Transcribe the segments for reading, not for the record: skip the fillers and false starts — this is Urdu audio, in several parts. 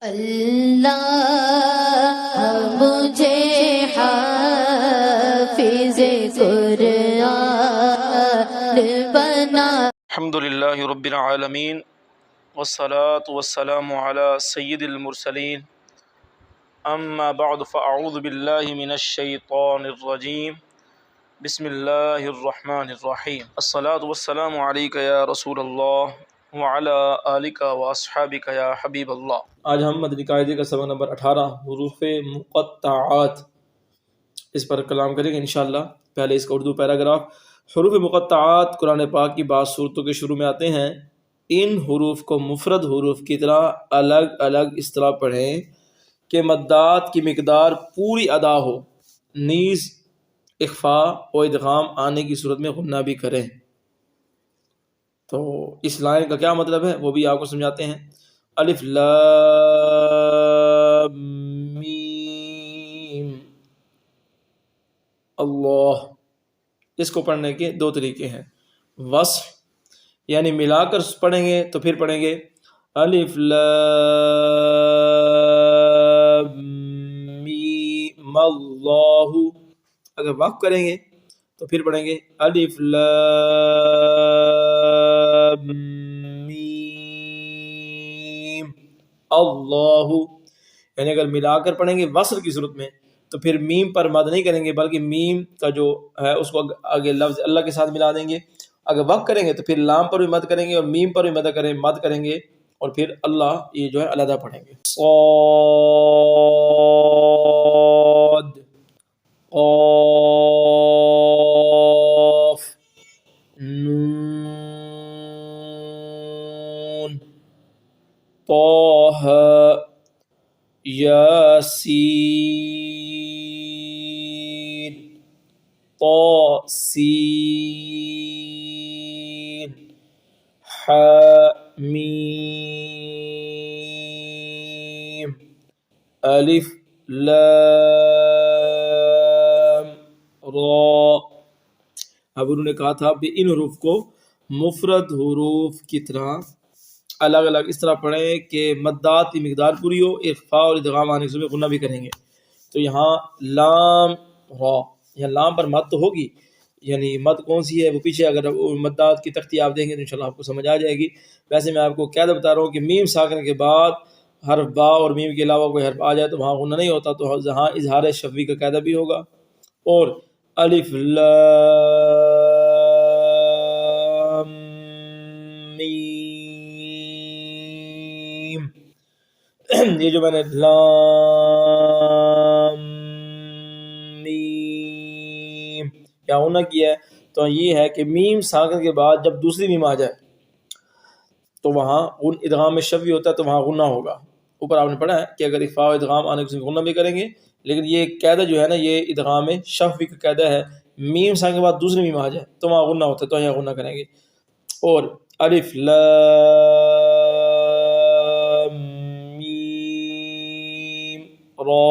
اللہ مجھے حافظ قرآن بنا۔ الحمد للہ رب العالمین والصلاة والسلام علی سید المرسلین اما بعد فاعوذ باللہ من الشیطان الرجیم بسم اللہ الرحمن الرحیم الصلاة والسلام علیک یا رسول اللہ وعلی آلک واصحابک یا حبیب اللہ۔ آج ہم مدنی قاعدے کا سبق نمبر 18 حروف مقطعات اس پر کلام کریں گے انشاءاللہ۔ پہلے اس کا اردو پیراگراف۔ حروف مقطعات قرآن پاک کی بعض صورتوں کے شروع میں آتے ہیں۔ ان حروف کو مفرد حروف کی طرح الگ الگ اس طرح پڑھیں کہ مدات کی مقدار پوری ادا ہو، نیز اخفاء و ادغام آنے کی صورت میں غنہ بھی کریں۔ تو اس لائن کا کیا مطلب ہے وہ بھی آپ کو سمجھاتے ہیں۔ الف لام میم اللہ، اس کو پڑھنے کے دو طریقے ہیں۔ وصف یعنی ملا کر پڑھیں گے تو پھر پڑھیں گے الف لام میم اللہ۔ اگر وقف کریں گے تو پھر پڑھیں گے الف لام میم اللہ۔ یعنی اگر ملا کر پڑھیں گے وصل کی صورت میں تو پھر میم پر مد نہیں کریں گے، بلکہ میم کا جو ہے اس کو آگے لفظ اللہ کے ساتھ ملا دیں گے۔ اگر وقف کریں گے تو پھر لام پر بھی مد کریں گے اور میم پر بھی مد کریں گے اور پھر اللہ یہ جو ہے علیحدہ پڑھیں گے۔ صاد، قاف، نون، طه، یاسین، طاسین، حامیم، الف لام را۔ اب انہوں نے کہا تھا کہ ان حروف کو مفرد حروف کی طرح الگ الگ اس طرح پڑھیں کہ مدات کی مقدار پوری ہو، اخفاء اور ادغام آنے سے غنہ بھی کریں گے۔ تو یہاں لام را، یہاں لام پر مد تو ہوگی، یعنی مد کون سی ہے وہ پیچھے اگر مدات کی تختی آپ دیں گے تو انشاءاللہ آپ کو سمجھ آ جائے گی۔ ویسے میں آپ کو قاعدہ بتا رہا ہوں کہ میم ساکن کے بعد حرف با اور میم کے علاوہ کوئی حرف آ جائے تو وہاں غنہ نہیں ہوتا، تو جہاں اظہار شفوی کا قاعدہ بھی ہوگا۔ اور الف لام میم، یہ جو میں نے لام میم کیا غنہ کیا ہے تو یہ ہے کہ میم ساکن کے بعد جب دوسری میم آ جائے تو وہاں ادغام شفوی ہوتا ہے تو وہاں غنہ ہوگا۔ اوپر آپ نے پڑھا ہے کہ اگر اخفاء و ادغام آنے سے غنہ بھی کریں گے، لیکن یہ قاعدہ جو ہے نا یہ ادغام شفوی کا قاعدہ ہے۔ میم ساکن کے بعد دوسری میم آ جائے تو وہاں غنہ ہوتا ہے، تو یہاں غنہ کریں گے۔ اور الف لام میم را،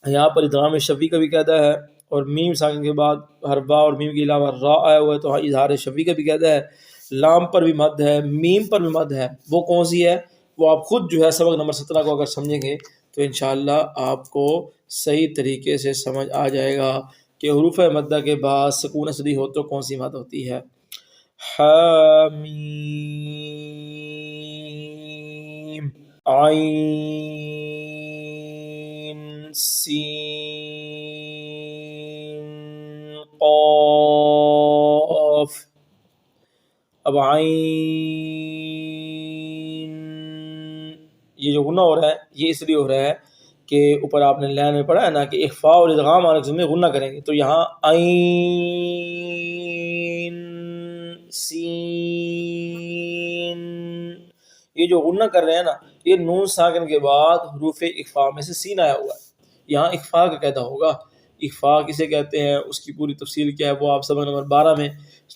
یہاں پر ادغام شفوی کا بھی قاعدہ ہے، اور میم ساکن کے بعد حرف با اور میم کے علاوہ را آیا ہوا ہے تو اظہار شفوی کا بھی قاعدہ ہے۔ لام پر بھی مد ہے، میم پر بھی مد ہے، وہ کون سی ہے وہ آپ خود جو ہے سبق نمبر 17 کو اگر سمجھیں گے تو انشاءاللہ آپ کو صحیح طریقے سے سمجھ آ جائے گا کہ حروف مدہ کے بعد سکون اصلی ہو تو کون سی مد ہوتی ہے۔ حامیم، عین، سین، قاف۔ اب عین، یہ جو غنہ ہو رہا ہے یہ اس لیے ہو رہا ہے کہ اوپر آپ نے لائن میں پڑھا ہے نا کہ اخفاء اور ادغام آنے سے غنہ کریں گے، تو یہاں عین، سین، یہ جو غنہ کر رہے ہیں نا یہ نون ساکن کے بعد حروف اخفاء میں سے سین آیا ہوا ہے، یہاں اخفاء کا قاعدہ ہوگا۔ اخفاء کسے کہتے ہیں اس کی پوری تفصیل کیا ہے وہ آپ سبق نمبر 12 میں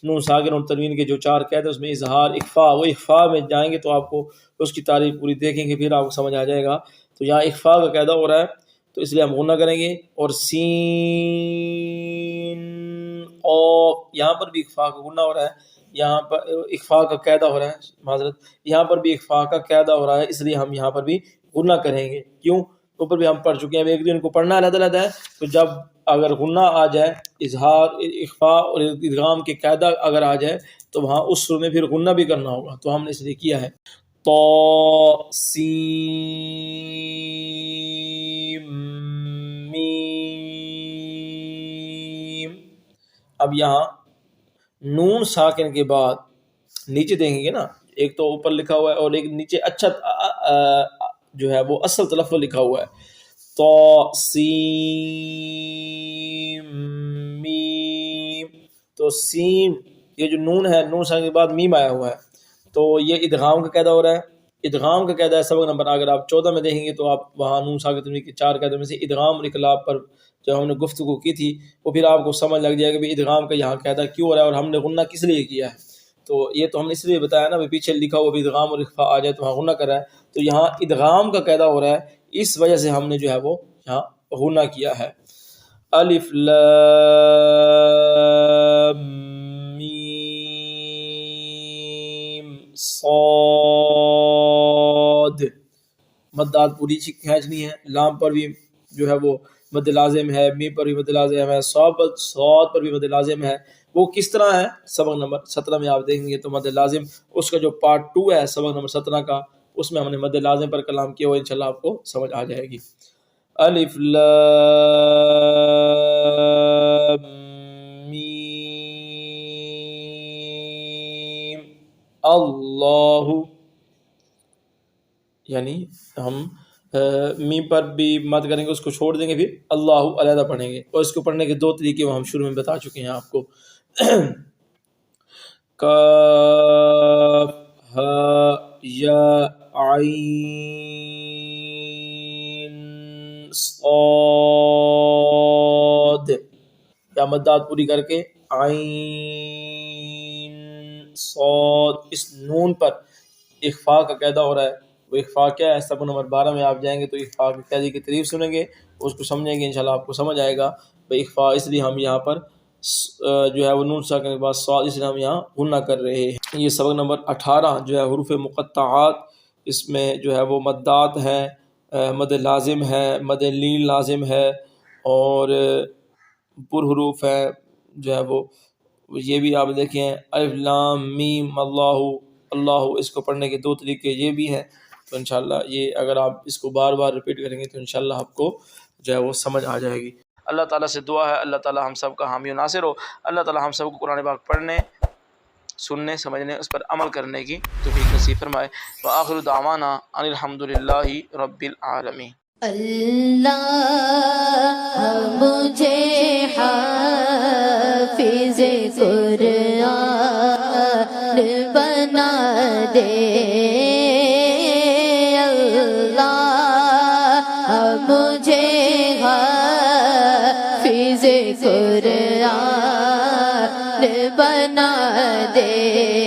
نون ساکن اور تنوین کے جو 4 قاعدے اس میں اظہار اخفاء، وہ اخفاء میں جائیں گے تو آپ کو اس کی تعریف پوری دیکھیں گے پھر آپ کو سمجھ آ جائے گا۔ تو یہاں اخفاء کا قاعدہ ہو رہا ہے تو اس لیے ہم غنہ کریں گے۔ اور سین، قاف، یہاں پر بھی اخفاء کا غنہ ہو رہا ہے یہاں پر اخفاء کا قاعدہ ہو رہا ہے، معذرت، یہاں پر بھی اخفاء کا قاعدہ ہو رہا ہے، اس لیے ہم یہاں پر بھی غنہ کریں گے. کیوں؟ اوپر بھی ہم پڑھ چکے ہیں، ایک دن کو پڑھنا علیحدہ علیحدہ ہے. تو جب اگر غنہ آ جائے، اظہار، اخفاء اور ادغام کے قاعدہ اگر آ جائے تو وہاں اس سر میں پھر غنہ بھی کرنا ہوگا، تو ہم نے اس لیے کیا ہے. تو سین میم. اب یہاں نون ساکن کے بعد نیچے دیکھیں گے نا، ایک تو اوپر لکھا ہوا ہے اور ایک نیچے اچھا جو ہے وہ اصل تلفظ لکھا ہوا ہے. تو سین میم. تو سین، یہ جو نون ہے، نون ساکن کے بعد میم آیا ہوا ہے، تو یہ ادغام کا قاعدہ ہو رہا ہے. ادغام کا قاعدہ ہے سبق نمبر اگر آپ 14 میں دیکھیں گے تو آپ وہاں نون ساکن کے 4 قاعدوں میں سے ادغام اور اقلاب پر جو ہم نے گفتگو کی تھی وہ پھر آپ کو سمجھ لگ جائے گا کہ ادغام کا یہاں قاعدہ کیوں ہو رہا ہے اور ہم نے غنہ کس لیے کیا ہے. تو یہ تو ہم نے اس لیے بتایا نا، پیچھے لکھا ہوا بھی ادغام اور اخفاء آ جائے تو وہاں غنہ کر رہا ہے، تو یہاں ادغام کا قاعدہ ہو رہا ہے، اس وجہ سے ہم نے جو ہے وہ یہاں غنہ کیا ہے. الف لام میم صاد. مدات پوری کھینچنی ہے، لام پر بھی جو ہے وہ مد لازم ہے، میم پر بھی مد لازم ہے، صاد پر بھی مد لازم ہے. وہ کس طرح ہے سبق نمبر 17 میں آپ دیکھیں گے تو مد لازم اس کا جو پارٹ 2 ہے سبق نمبر 17 کا، اس میں ہم نے مد لازم پر کلام کیا ہوا، انشاءاللہ آپ کو سمجھ آ جائے گی. الف لام میم اللہ، یعنی ہم میم پر بھی مد کریں گے، اس کو چھوڑ دیں گے، پھر اللہ علیحدہ پڑھیں گے. اور اس کو پڑھنے کے 2 طریقے وہ ہم شروع میں بتا چکے ہیں آپ کو. کاف ہا یا عین صاد، یا مدات پوری کر کے عین صاد. اس نون پر اخفاء کا قاعدہ ہو رہا ہے. وہ اخفاء کیا ہے؟ سبق نمبر 12 میں آپ جائیں گے تو اخفاء کے قاعدے کی تعریف سنیں گے، اس کو سمجھیں گے، انشاءاللہ آپ کو سمجھ آئے گا. اخفاء اس لیے ہم یہاں پر جو ہے وہ نون ساکن کے بعد صاد، اس لیے ہم یہاں غنہ کر رہے ہیں. یہ سبق نمبر 18 جو ہے حروف مقطعات، اس میں جو ہے وہ مدات ہے، مد لازم ہے، مد لیل لازم ہے، اور پر حروف ہے جو ہے وہ یہ بھی آپ دیکھیں. الف لام میم اللہ اللہ، اس کو پڑھنے کے 2 طریقے یہ بھی ہیں. تو انشاءاللہ یہ اگر آپ اس کو بار بار ریپیٹ کریں گے تو انشاءاللہ آپ کو جو ہے وہ سمجھ آ جائے گی. اللہ تعالیٰ سے دعا ہے اللہ تعالیٰ ہم سب کا حامی و ناصر ہو. اللہ تعالیٰ ہم سب کو قرآن پاک پڑھنے، سننے، سمجھنے، اس پر عمل کرنے کی توفیق نصیب فرمائے. وآخر دعوانا ان الحمد للہ رب العالمین. اللہ مجھے حافظ قرآن بنا دے. اللہ مجھے حافظ قرآن بنا دے.